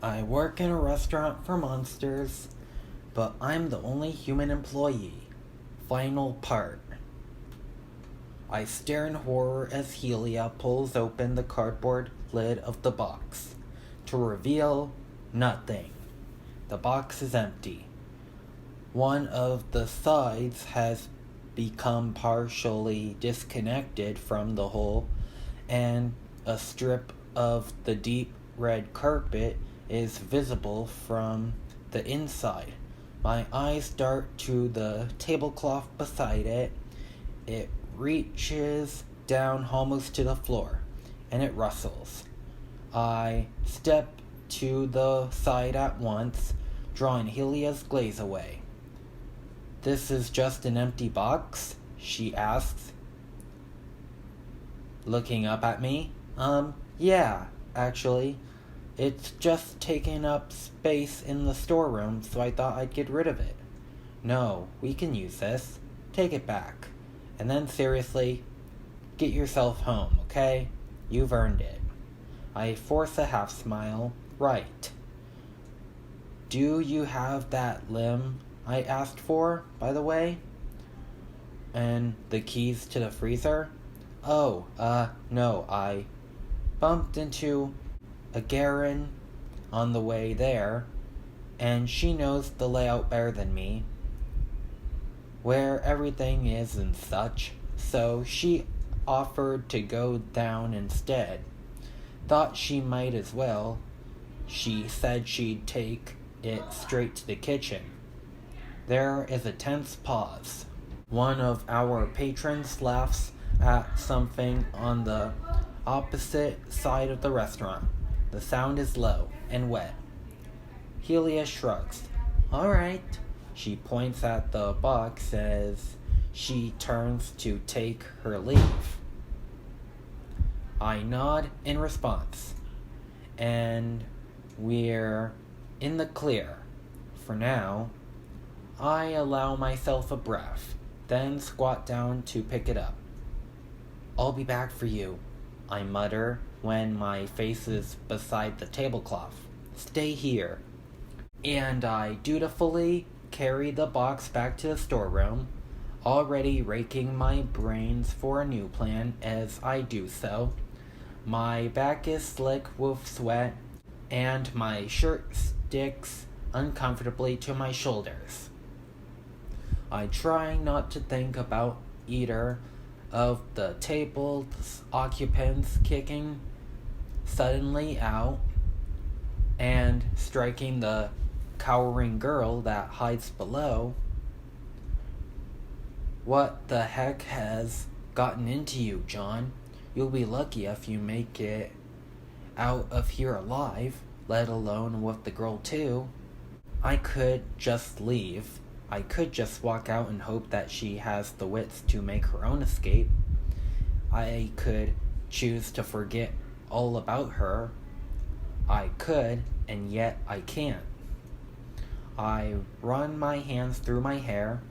I work in a restaurant for monsters, but I'm the only human employee. Final part. I stare in horror as Helia pulls open the cardboard lid of the box to reveal nothing. The box is empty. One of the sides has become partially disconnected from the hole, and a strip of the deep red carpet is visible from the inside. My eyes dart to the tablecloth beside it. It reaches down almost to the floor, and it rustles. I step to the side at once, drawing Helia's glaze away. "This is just an empty box?" she asks, looking up at me. Yeah, actually. It's just taking up space in the storeroom, so I thought I'd get rid of it." "No, we can use this. Take it back. And then seriously, get yourself home, okay? You've earned it." I force a half smile. "Right. Do you have that limb I asked for, by the way? And the keys to the freezer?" "Oh, no, I bumped into a Garen on the way there, and she knows the layout better than me, where everything is and such, so she offered to go down instead. Thought she might as well. She said she'd take it straight to the kitchen." There is a tense pause. One of our patrons laughs at something on the opposite side of the restaurant. The sound is low and wet. Helia shrugs. "All right." She points at the box as she turns to take her leave. I nod in response, and we're in the clear. For now, I allow myself a breath, then squat down to pick it up. "I'll be back for you," I mutter when my face is beside the tablecloth. "Stay here." And I dutifully carry the box back to the storeroom, already raking my brains for a new plan as I do so. My back is slick with sweat, and my shirt sticks uncomfortably to my shoulders. I try not to think about either of the table's occupants kicking suddenly out and striking the cowering girl that hides below. "What the heck has gotten into you, John? You'll be lucky if you make it out of here alive, let alone with the girl too." I could just leave. I could just walk out and hope that she has the wits to make her own escape. I could choose to forget all about her. I could, and yet I can't. I run my hands through my hair.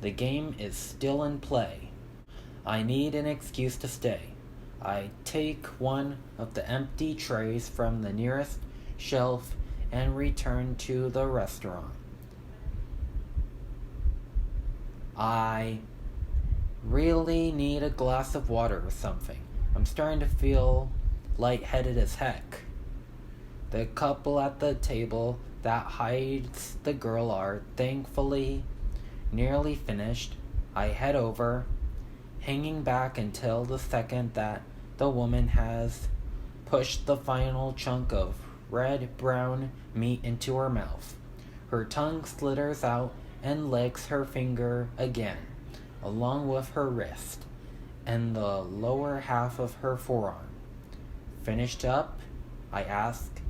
The game is still in play. I need an excuse to stay. I take one of the empty trays from the nearest shelf and return to the restaurant. I really need a glass of water or something. I'm starting to feel lightheaded as heck. The couple at the table that hides the girl are, thankfully, nearly finished. I head over, hanging back until the second that the woman has pushed the final chunk of red-brown meat into her mouth. Her tongue slithers out and licks her finger again, along with her wrist and the lower half of her forearm. "Finished up?" I ask,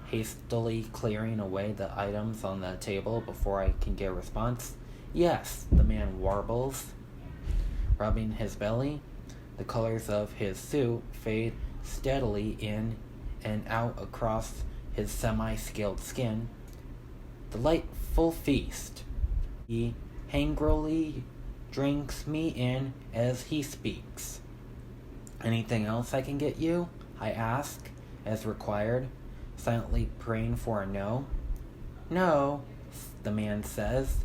hastily clearing away the items on the table before I can get a response. "Yes," the man warbles, rubbing his belly. The colors of his suit fade steadily in and out across his semi-scaled skin. Delightful feast. He angrily drinks me in as he speaks. "Anything else I can get you?" I ask, as required, silently praying for a no. No, the man says,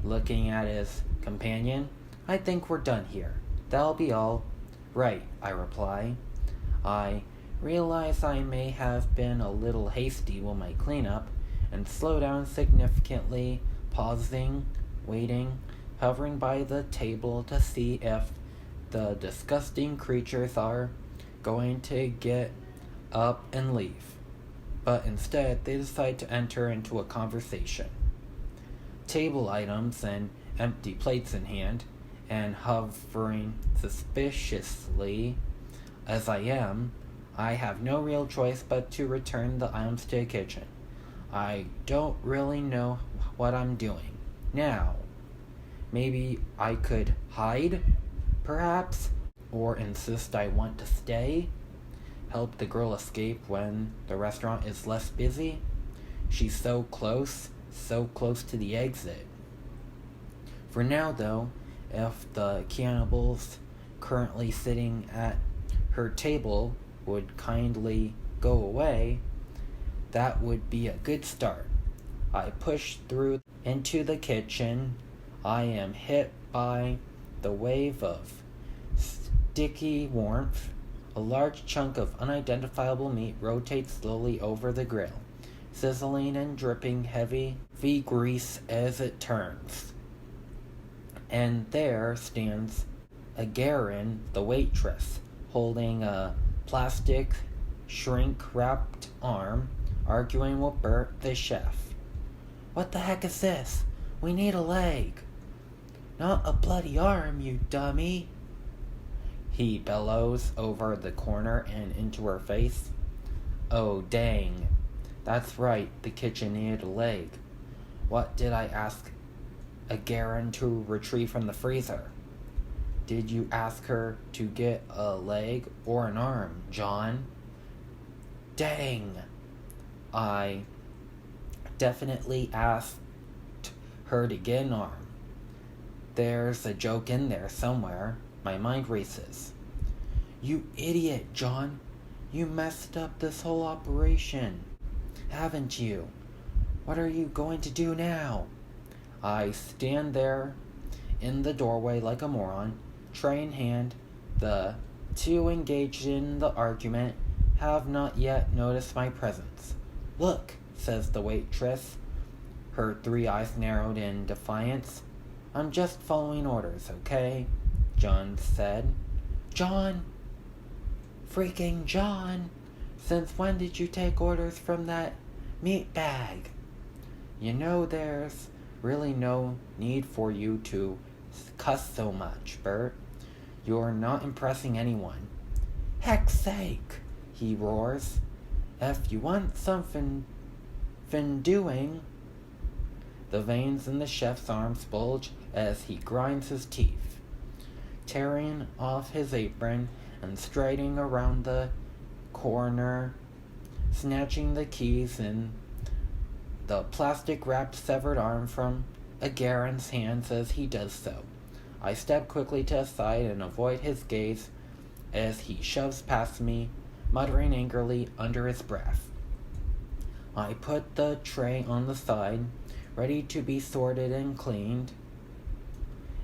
looking at his companion. I think we're done here. That'll be all. Right, I reply. I realize I may have been a little hasty with my cleanup and slow down significantly, pausing, waiting, hovering by the table to see if the disgusting creatures are going to get up and leave. But instead, they decide to enter into a conversation. Table items and empty plates in hand, and hovering suspiciously as I am, I have no real choice but to return the items to the kitchen. I don't really know what I'm doing. Now, maybe I could hide, perhaps, or insist I want to stay, help the girl escape when the restaurant is less busy. She's so close to the exit. For now, though, if the cannibals currently sitting at her table would kindly go away, that would be a good start. I push through into the kitchen. I am hit by the wave of sticky warmth. A large chunk of unidentifiable meat rotates slowly over the grill, sizzling and dripping heavy grease as it turns. And there stands Agarin, the waitress, holding a plastic shrink-wrapped arm, arguing with Bert, the chef. What the heck is this? We need a leg. Not a bloody arm, you dummy. He bellows over the corner and into her face. Oh, dang. That's right, the kitchen needed a leg. What did I ask Agarin to retrieve from the freezer? Did you ask her to get a leg or an arm, John? Dang. I definitely asked her to get an arm. There's a joke in there somewhere. My mind races. You idiot, John. You messed up this whole operation, haven't you? What are you going to do now? I stand there in the doorway like a moron, tray in hand. The two engaged in the argument have not yet noticed my presence. Look, says the waitress, her 3 eyes narrowed in defiance. I'm just following orders, okay? John said. John? Freaking John! Since when did you take orders from that meat bag? You know there's really no need for you to cuss so much, Bert. You're not impressing anyone. Heck's sake, he roars. If you want something doing. The veins in the chef's arms bulge as he grinds his teeth, tearing off his apron and striding around the corner, snatching the keys and the plastic-wrapped severed arm from Agarin's hands as he does so. I step quickly to the side and avoid his gaze as he shoves past me, muttering angrily under his breath. I put the tray on the side, ready to be sorted and cleaned,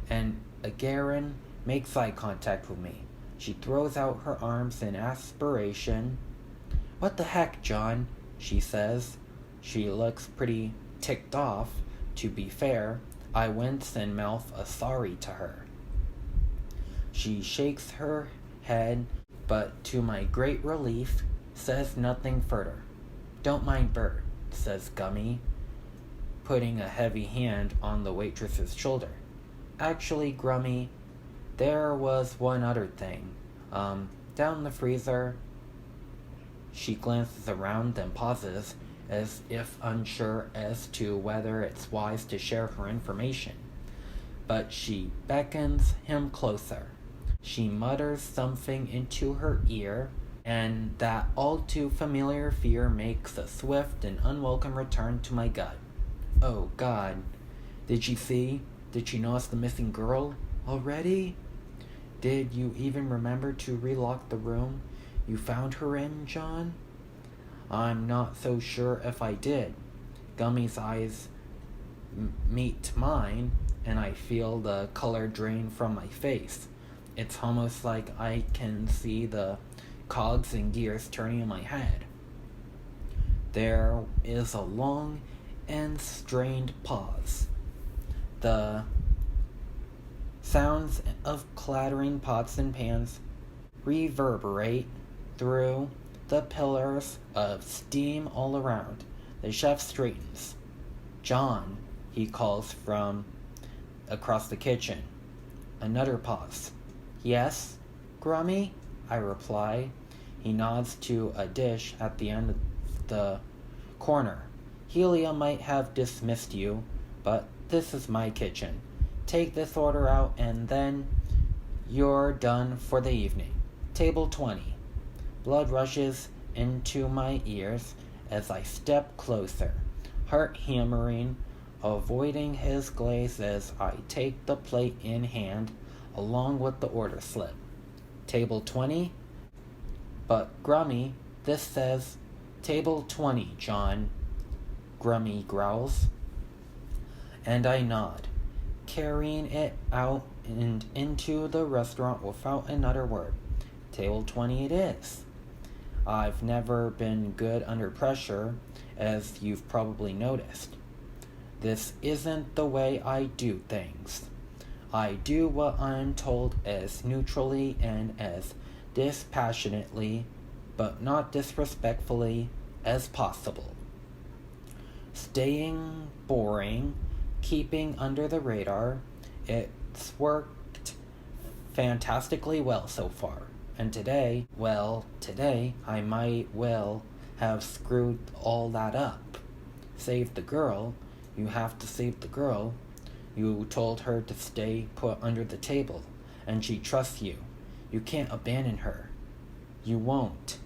and Agarin makes eye contact with me. She throws out her arms in aspiration. What the heck, John? She says. She looks pretty ticked off. To be fair, I wince and mouth a sorry to her. She shakes her head, but to my great relief, says nothing further. Don't mind Bert, says Gummy, putting a heavy hand on the waitress's shoulder. Actually, Grummy, there was one other thing. Down the freezer. She glances around and pauses, as if unsure as to whether it's wise to share her information. But she beckons him closer. She mutters something into her ear, and that all too familiar fear makes a swift and unwelcome return to my gut. Oh, God. Did she see? Did she notice the missing girl already? Did you even remember to relock the room you found her in, John? I'm not so sure if I did. Gummy's eyes meet mine, and I feel the color drain from my face. It's almost like I can see the cogs and gears turning in my head. There is a long and strained pause. The sounds of clattering pots and pans reverberate through the pillars of steam all around. The chef straightens. "John," he calls from across the kitchen. Another pause. "Yes, Grummy?" I reply. He nods to a dish at the end of the corner. "Helia might have dismissed you, but this is my kitchen. Take this order out and then you're done for the evening. Table 20. Blood rushes into my ears as I step closer, heart hammering, avoiding his glaze as I take the plate in hand along with the order slip. Table 20? But Grummy, this says table 20, John. Grummy growls. And I nod, carrying it out and into the restaurant without another word. Table 20 it is. I've never been good under pressure, as you've probably noticed. This isn't the way I do things. I do what I'm told as neutrally and as dispassionately, but not disrespectfully, as possible. Staying boring, keeping under the radar, it's worked fantastically well so far. And today I might well have screwed all that up. Save the girl. You have to save the girl. You told her to stay put under the table, and she trusts you. You can't abandon her. You won't.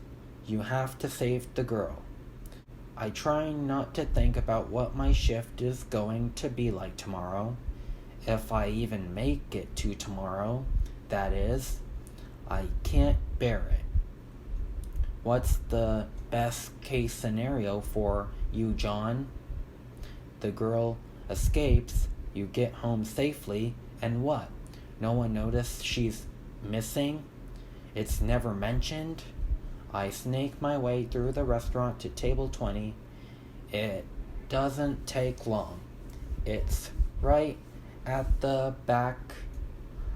You have to save the girl. I try not to think about what my shift is going to be like tomorrow. If I even make it to tomorrow, that is. I can't bear it. What's the best case scenario for you, John? The girl escapes, you get home safely, and what? No one noticed she's missing? It's never mentioned? I snake my way through the restaurant to table 20. It doesn't take long. It's right at the back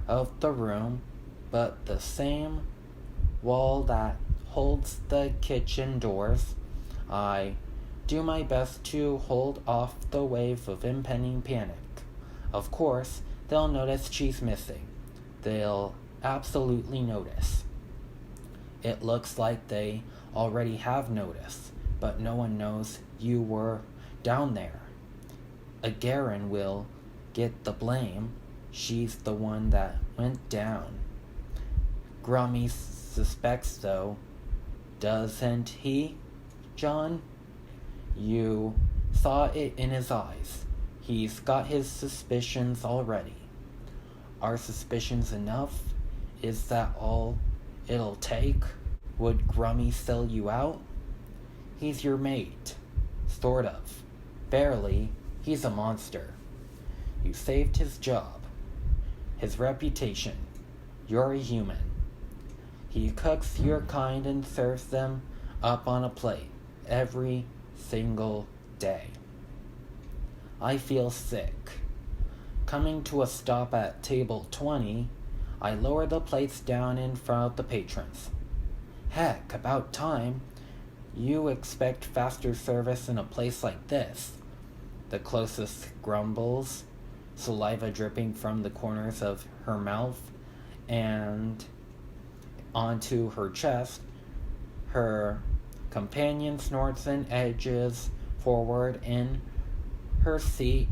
of the room, but the same wall that holds the kitchen doors. I do my best to hold off the wave of impending panic. Of course, they'll notice she's missing. They'll absolutely notice. It looks like they already have noticed, but no one knows you were down there. Agarin will get the blame. She's the one that went down. Grummy suspects, though, doesn't he, John? You saw it in his eyes. He's got his suspicions already. Are suspicions enough? Is that all it'll take? Would Grummy sell you out? He's your mate. Sort of. Barely. He's a monster. You saved his job. His reputation. You're a human. He cooks your kind and serves them up on a plate every single day. I feel sick. Coming to a stop at table 20, I lower the plates down in front of the patrons. Heck, about time. You expect faster service in a place like this. The closest grumbles, saliva dripping from the corners of her mouth and onto her chest. Her companion snorts and edges forward in her seat.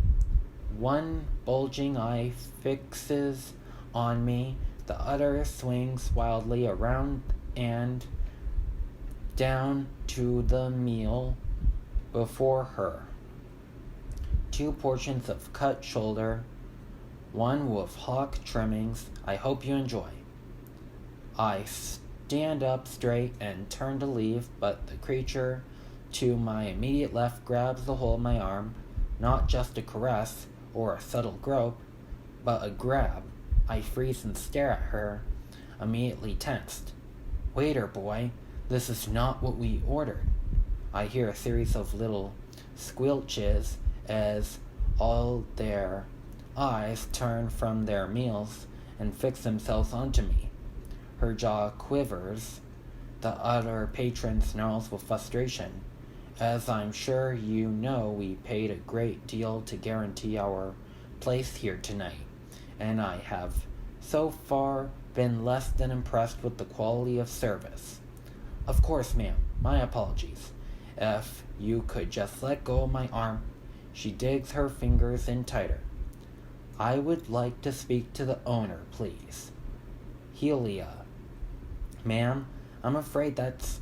One bulging eye fixes on me, the other swings wildly around and down to the meal before her. 2 portions of cut shoulder, one with hawk trimmings. I hope you enjoy. I stand up straight and turn to leave, but the creature to my immediate left grabs the whole of my arm, not just a caress or a subtle grope, but a grab. I freeze and stare at her, immediately tensed. Waiter boy, this is not what we ordered. I hear a series of little squelches as all their eyes turn from their meals and fix themselves onto me. Her jaw quivers. The other patron snarls with frustration. As I'm sure you know, we paid a great deal to guarantee our place here tonight, and I have so far been less than impressed with the quality of service. Of course, ma'am, my apologies. If you could just let go of my arm. She digs her fingers in tighter. I would like to speak to the owner, please. Helia. Ma'am, I'm afraid that's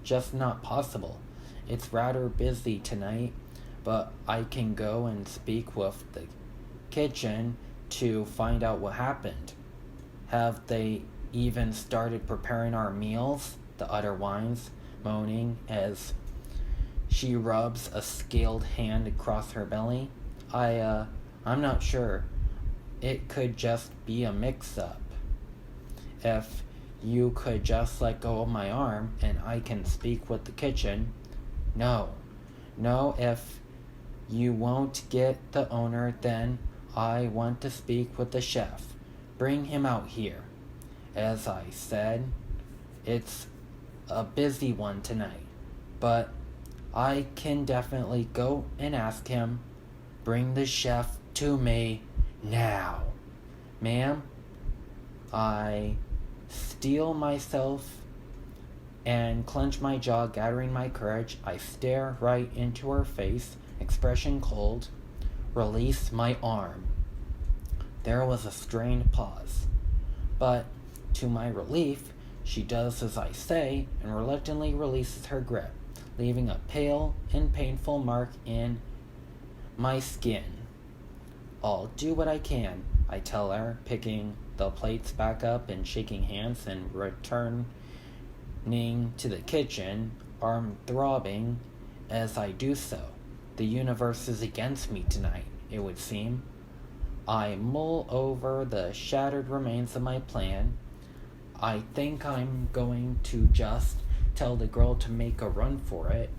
just not possible. It's rather busy tonight, but I can go and speak with the kitchen to find out what happened. Have they even started preparing our meals? The other whines, moaning as she rubs a scaled hand across her belly. I'm not sure. It could just be a mix-up. If you could just let go of my arm and I can speak with the kitchen. No, if you won't get the owner, then I want to speak with the chef. Bring him out here. As I said, it's a busy one tonight, but I can definitely go and ask him. Bring the chef to me now. Ma'am, I steel myself and clench my jaw, gathering my courage. I stare right into her face, expression cold. Release my arm. There was a strained pause, but to my relief, she does as I say and reluctantly releases her grip, leaving a pale and painful mark in my skin. I'll do what I can, I tell her, picking the plates back up and shaking hands and returning to the kitchen, arm throbbing as I do so. The universe is against me tonight, it would seem. I mull over the shattered remains of my plan. I think I'm going to just tell the girl to make a run for it.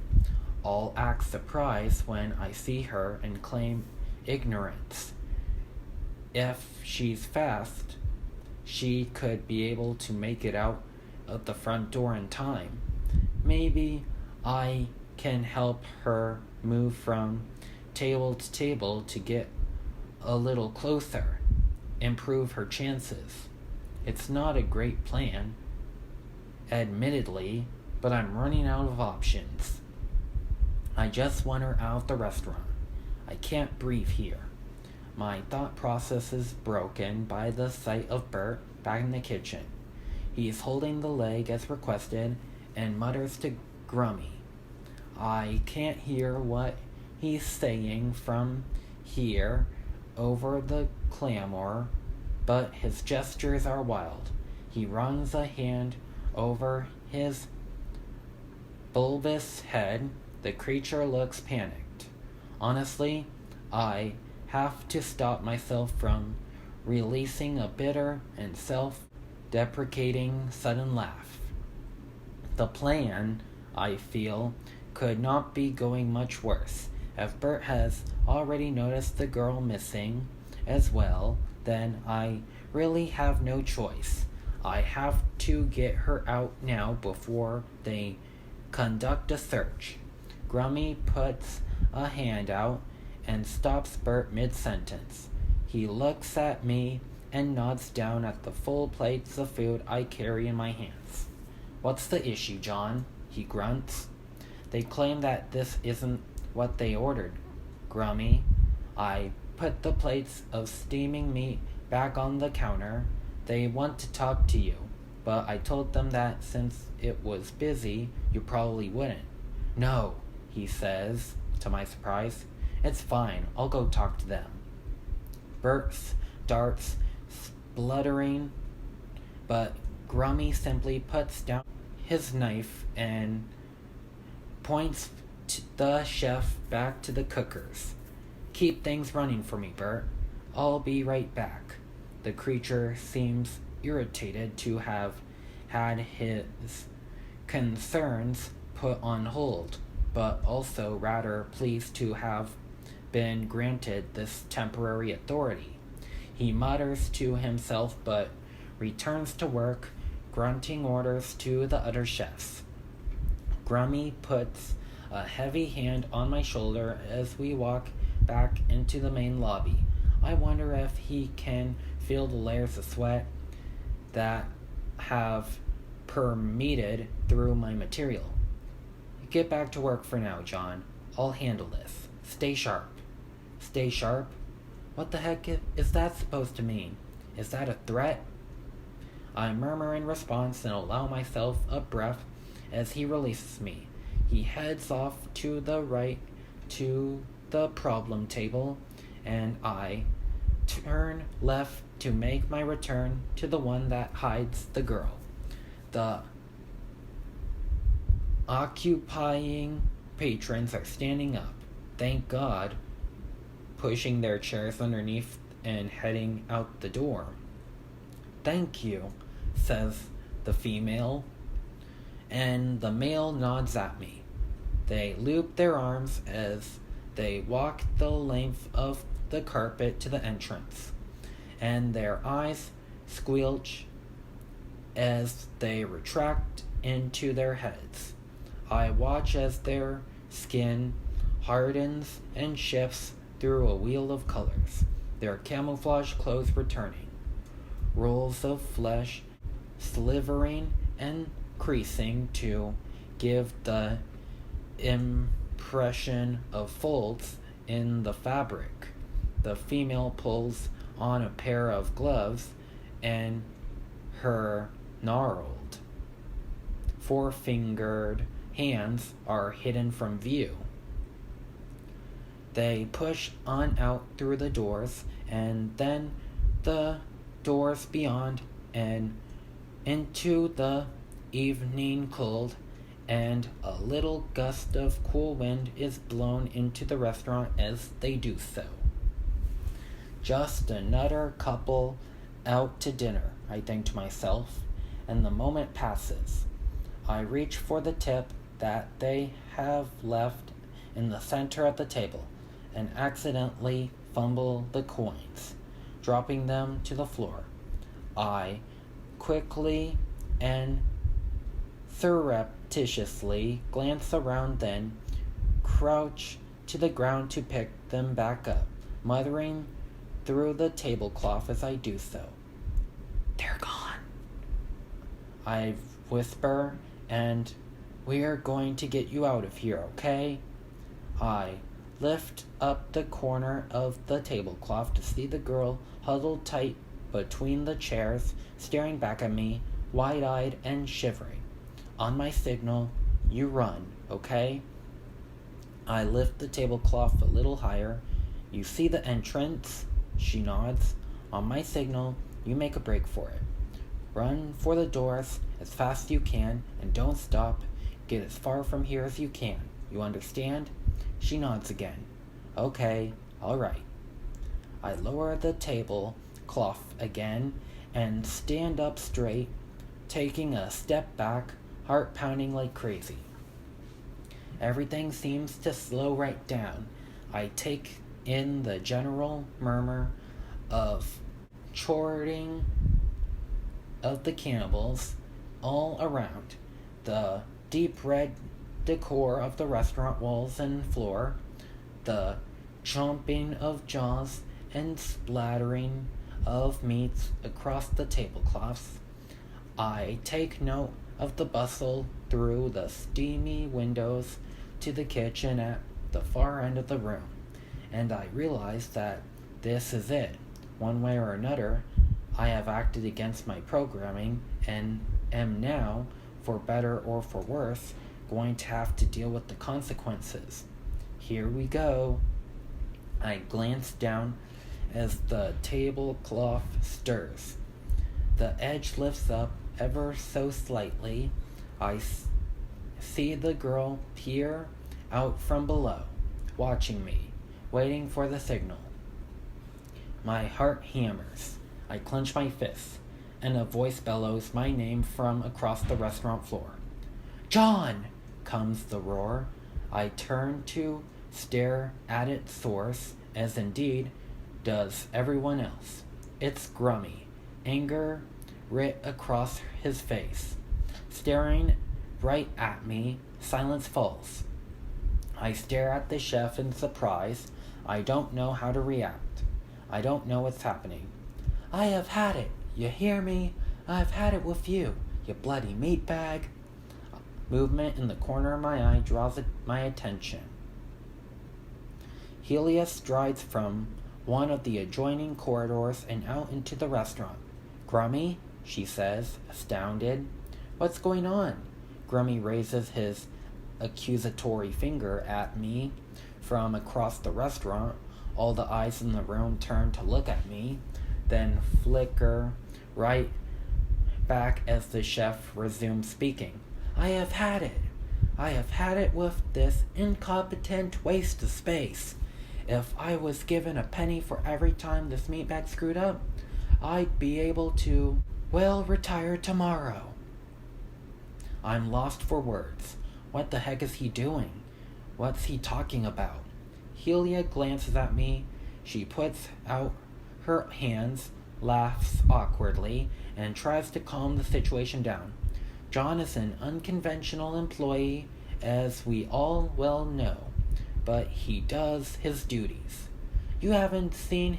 I'll act surprised when I see her and claim ignorance. If she's fast, she could be able to make it out of the front door in time. Maybe I can help her move from table to table to get a little closer, improve her chances. It's not a great plan, admittedly, but I'm running out of options. I just want her out of the restaurant. I can't breathe here. My thought process is broken by the sight of Bert back in the kitchen. He is holding the leg as requested and mutters to Grummy. I can't hear what he's saying from here over the clamor, but his gestures are wild. He runs a hand over his bulbous head. The creature looks panicked. Honestly, I have to stop myself from releasing a bitter and self-deprecating sudden laugh. The plan, I feel, could not be going much worse. If Bert has already noticed the girl missing as well, then I really have no choice. I have to get her out now before they conduct a search. Grummy puts a hand out and stops Bert mid-sentence. He looks at me and nods down at the full plates of food I carry in my hands. What's the issue, John? He grunts. They claim that this isn't what they ordered, Grummy. I put the plates of steaming meat back on the counter. They want to talk to you, but I told them that since it was busy, you probably wouldn't. No, he says, to my surprise. It's fine, I'll go talk to them. Bert starts spluttering, but Grummy simply puts down his knife and points the chef back to the cookers. Keep things running for me, Bert. I'll be right back. The creature seems irritated to have had his concerns put on hold, but also rather pleased to have been granted this temporary authority. He mutters to himself but returns to work, grunting orders to the other chefs. Grummy puts a heavy hand on my shoulder as we walk back into the main lobby. I wonder if he can feel the layers of sweat that have permeated through my material. Get back to work for now, John. I'll handle this. Stay sharp. Stay sharp? What the heck is that supposed to mean? Is that a threat? I murmur in response and allow myself a breath as he releases me. He heads off to the right to the problem table, and I turn left to make my return to the one that hides the girl. The occupying patrons are standing up, thank God, pushing their chairs underneath and heading out the door. Thank you, says the female, and the male nods at me. They loop their arms as they walk the length of the carpet to the entrance, and their eyes squelch as they retract into their heads. I watch as their skin hardens and shifts through a wheel of colors, their camouflage clothes returning, rolls of flesh slivering and creasing to give the impression of folds in the fabric. The female pulls on a pair of gloves, and her gnarled, four-fingered hands are hidden from view. They push on out through the doors, and then the doors beyond, and into the evening cold, and a little gust of cool wind is blown into the restaurant as they do so. Just another couple out to dinner, I think to myself, and the moment passes. I reach for the tip that they have left in the center of the table and accidentally fumble the coins, dropping them to the floor. I quickly and surreptitiously glance around, then crouch to the ground to pick them back up, muttering through the tablecloth as I do so. They're gone, I whisper, and we're going to get you out of here, okay? I lift up the corner of the tablecloth to see the girl huddled tight between the chairs, staring back at me, wide-eyed and shivering. On my signal, you run, okay? I lift the tablecloth a little higher. You see the entrance? She nods. On my signal, you make a break for it. Run for the doors as fast as you can and don't stop. Get as far from here as you can. You understand? She nods again. Okay, all right. I lower the tablecloth again and stand up straight, taking a step back, heart pounding like crazy. Everything seems to slow right down. I take in the general murmur of chortling of the cannibals all around, the deep red decor of the restaurant walls and floor, the chomping of jaws and splattering of meats across the tablecloths. I take note of the bustle through the steamy windows to the kitchen at the far end of the room, and I realize that this is it. One way or another, I have acted against my programming and am now, for better or for worse, going to have to deal with the consequences. Here we go. I glance down as the tablecloth stirs. The edge lifts up ever so slightly. I see the girl peer out from below, watching me, waiting for the signal. My heart hammers. I clench my fists, and a voice bellows my name from across the restaurant floor. "John!" comes the roar. I turn to stare at its source, as indeed does everyone else. It's Grummy, anger writ across his face. Staring right at me, silence falls. I stare at the chef in surprise. I don't know how to react. I don't know what's happening. "I have had it. You hear me? I've had it with you, you bloody meatbag." Movement in the corner of my eye draws my attention. Helia strides from one of the adjoining corridors and out into the restaurant. "Grummy," she says, astounded. "What's going on?" Grummy raises his accusatory finger at me from across the restaurant. All the eyes in the room turn to look at me, then flicker right back as the chef resumes speaking. "I have had it. I have had it with this incompetent waste of space. If I was given a penny for every time this meatbag screwed up, I'd be able to, well, retire tomorrow." I'm lost for words. What the heck is he doing? What's he talking about? Helia glances at me. She puts out her hands, laughs awkwardly, and tries to calm the situation down. John is an unconventional employee, as we all well know, but he does his duties. "You haven't seen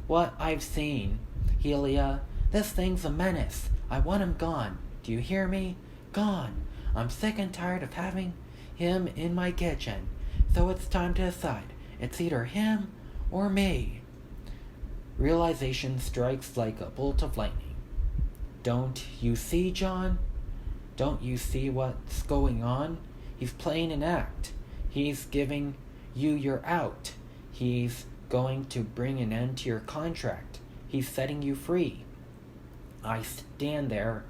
what I've seen, Helia. This thing's a menace. I want him gone. Do you hear me? Gone. I'm sick and tired of having him in my kitchen. So it's time to decide. It's either him or me." Realization strikes like a bolt of lightning. "Don't you see, John? Don't you see what's going on? He's playing an act. He's giving you your out. He's going to bring an end to your contract. He's setting you free." I stand there,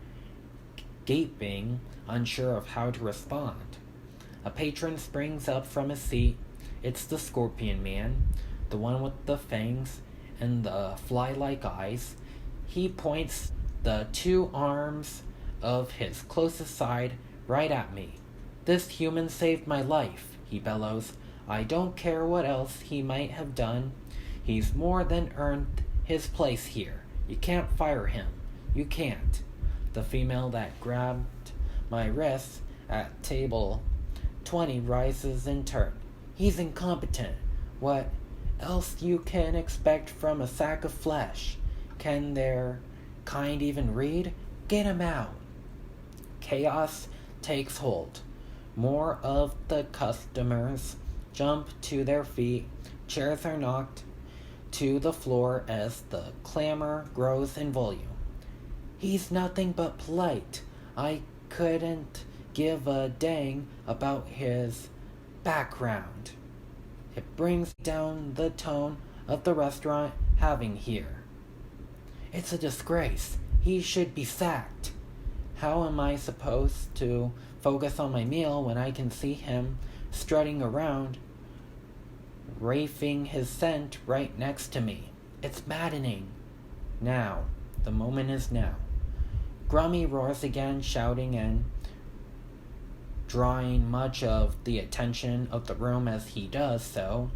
gaping, unsure of how to respond. A patron springs up from his seat. It's the Scorpion Man, the one with the fangs and the fly-like eyes. He points the two arms of his closest side right at me. "This human saved my life," he bellows. "I don't care what else he might have done. He's more than earned his place here. You can't fire him. You can't." The female that grabbed my wrist at table 20 rises in turn. "He's incompetent. What else you can expect from a sack of flesh? Can their kind even read? Get him out." Chaos takes hold. More of the customers jump to their feet. Chairs are knocked to the floor as the clamor grows in volume. "He's nothing but polite. I couldn't give a dang about his background. It brings down the tone of the restaurant having here. It's a disgrace. He should be sacked. How am I supposed to focus on my meal when I can see him strutting around, rafing his scent right next to me? It's maddening." Now. The moment is now. Grummy roars again, shouting and drawing much of the attention of the room as he does so,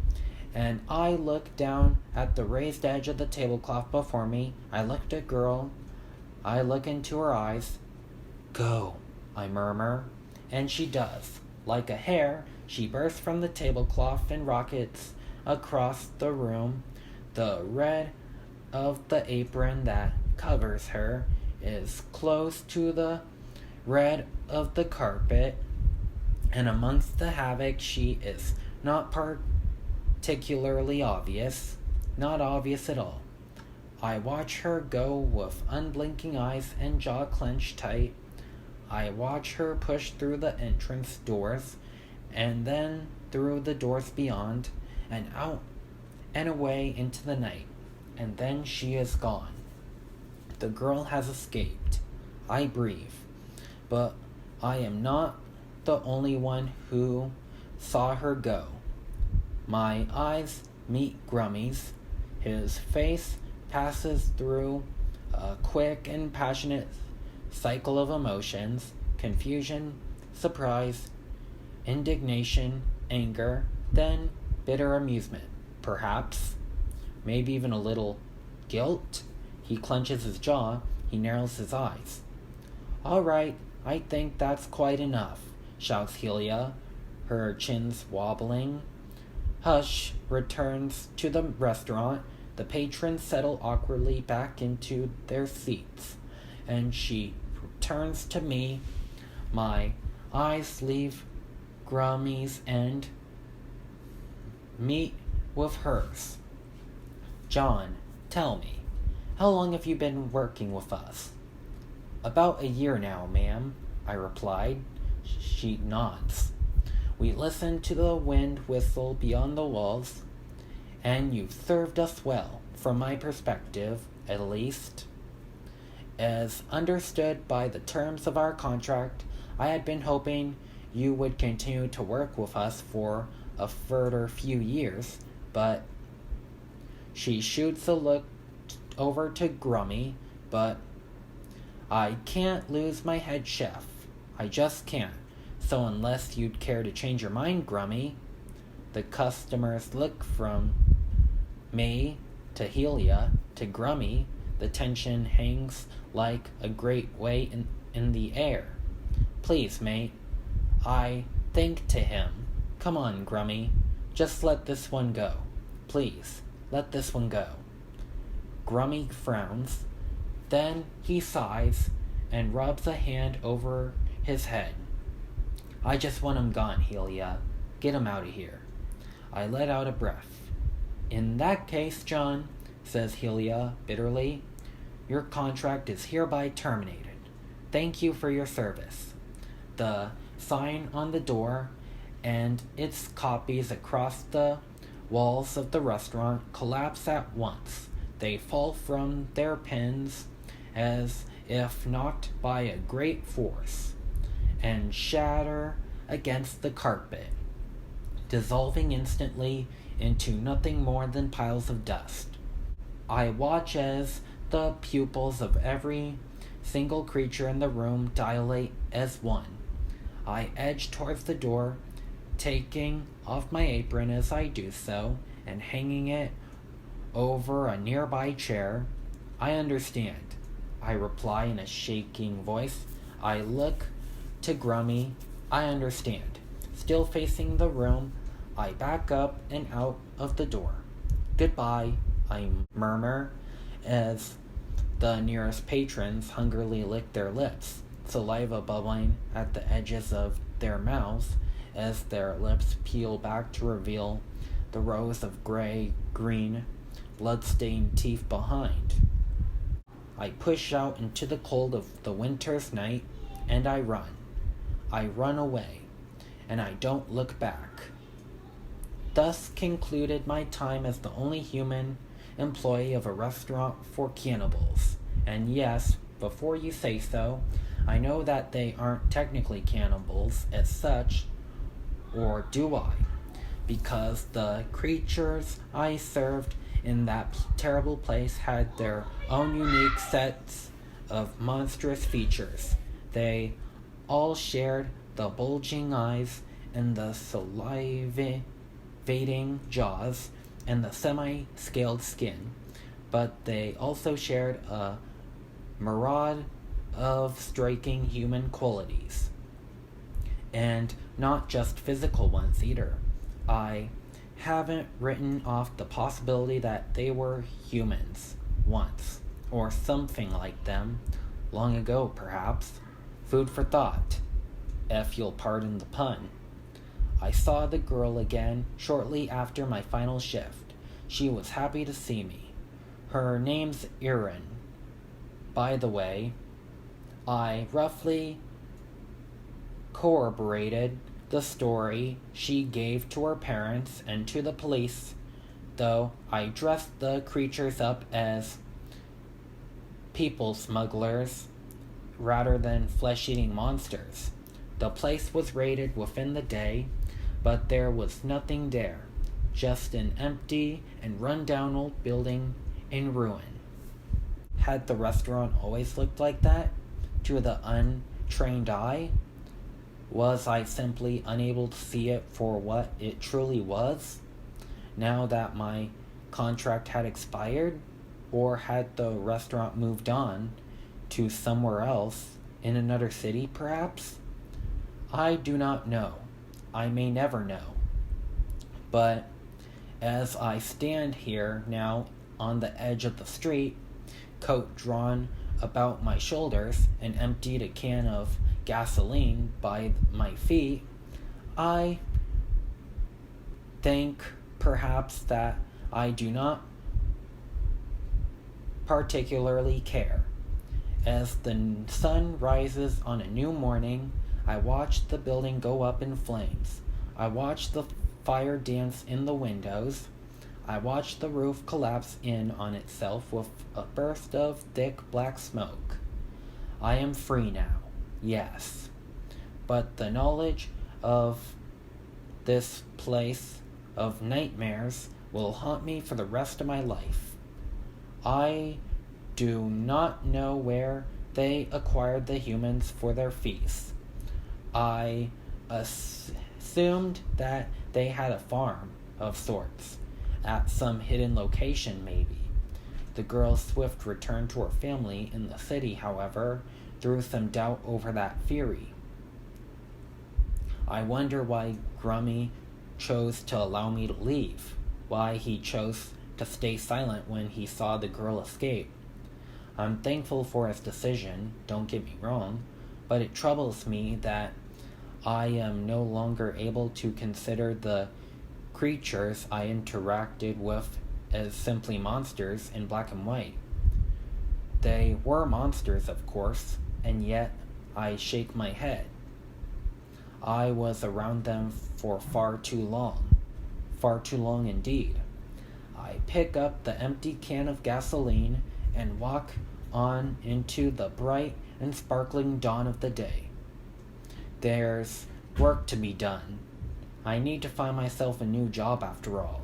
and I look down at the raised edge of the tablecloth before me. I look at a girl. I look into her eyes. "Go," I murmur, and she does. Like a hare, she bursts from the tablecloth and rockets across the room. The red of the apron that covers her is close to the red of the carpet, and amongst the havoc she is not particularly obvious, not obvious at all. I watch her go with unblinking eyes and jaw clenched tight. I watch her push through the entrance doors, and then through the doors beyond, and out and away into the night, and then she is gone. The girl has escaped. I breathe, but I am not the only one who saw her go. My eyes meet Grummy's. His face passes through a quick and passionate cycle of emotions: confusion, surprise, indignation, anger, then bitter amusement, perhaps, maybe even a little guilt. He clenches his jaw, he narrows his eyes. "All right, I think that's quite enough," shouts Helia, her chins wobbling. Hush returns to the restaurant. The patrons settle awkwardly back into their seats, and she turns to me. My eyes leave Grummy's and meet with hers. "John, tell me, how long have you been working with us?" "About a year now, ma'am," I replied. She nods. "We listen to the wind whistle beyond the walls, and you've served us well, from my perspective, at least. As understood by the terms of our contract, I had been hoping you would continue to work with us for a further few years, but..." She shoots a look over to Grummy, "but I can't lose my head chef. I just can't. So unless you'd care to change your mind, Grummy..." The customers look from me to Helia to Grummy. The tension hangs like a great weight in the air. "Please, mate," I think to him. "Come on, Grummy. Just let this one go. Please, let this one go." Grummy frowns. Then he sighs and rubs a hand over his head. "I just want him gone, Helia. Get him out of here." I let out a breath. "In that case, John," says Helia bitterly, "your contract is hereby terminated. Thank you for your service." The sign on the door and its copies across the walls of the restaurant collapse at once. They fall from their pins as if knocked by a great force, and shatter against the carpet, dissolving instantly into nothing more than piles of dust. I watch as the pupils of every single creature in the room dilate as one. I edge towards the door, taking off my apron as I do so, and hanging it over a nearby chair. "I understand," I reply in a shaking voice. I look to Grummy. "I understand." Still facing the room, I back up and out of the door. "Goodbye," I murmur, as the nearest patrons hungrily lick their lips, saliva bubbling at the edges of their mouths as their lips peel back to reveal the rows of gray-green, blood-stained teeth behind. I push out into the cold of the winter's night, and I run. I run away, and I don't look back. Thus concluded my time as the only human employee of a restaurant for cannibals. And yes, before you say so, I know that they aren't technically cannibals as such, or do I? Because the creatures I served in that terrible place had their own unique sets of monstrous features. They all shared the bulging eyes and the salivating jaws and the semi-scaled skin, but they also shared a myriad of striking human qualities, and not just physical ones either. I haven't written off the possibility that they were humans once, or something like them, long ago perhaps. Food for thought, if you'll pardon the pun. I saw the girl again shortly after my final shift. She was happy to see me. Her name's Erin. By the way, I roughly corroborated the story she gave to her parents and to the police, though I dressed the creatures up as people smugglers rather than flesh-eating monsters. The place was raided within the day, but there was nothing there, just an empty and run-down old building in ruin. Had the restaurant always looked like that, to the untrained eye? Was I simply unable to see it for what it truly was, now that my contract had expired? Or had the restaurant moved on to somewhere else, in another city perhaps? I do not know. I may never know. But as I stand here now on the edge of the street, coat drawn about my shoulders, and emptied a can of gasoline by my feet, I think perhaps that I do not particularly care. As the sun rises on a new morning, I watch the building go up in flames. I watch the fire dance in the windows. I watch the roof collapse in on itself with a burst of thick black smoke. I am free now, yes. But the knowledge of this place of nightmares will haunt me for the rest of my life. I do not know where they acquired the humans for their feasts. I assumed that they had a farm of sorts, at some hidden location maybe. The girl's swift return to her family in the city, however, threw some doubt over that theory. I wonder why Grummy chose to allow me to leave, why he chose to stay silent when he saw the girl escape. I'm thankful for his decision, don't get me wrong, but it troubles me that I am no longer able to consider the creatures I interacted with as simply monsters in black and white. They were monsters, of course, and yet I shake my head. I was around them for far too long indeed. I pick up the empty can of gasoline and walk on into the bright and sparkling dawn of the day. There's work to be done. I need to find myself a new job after all.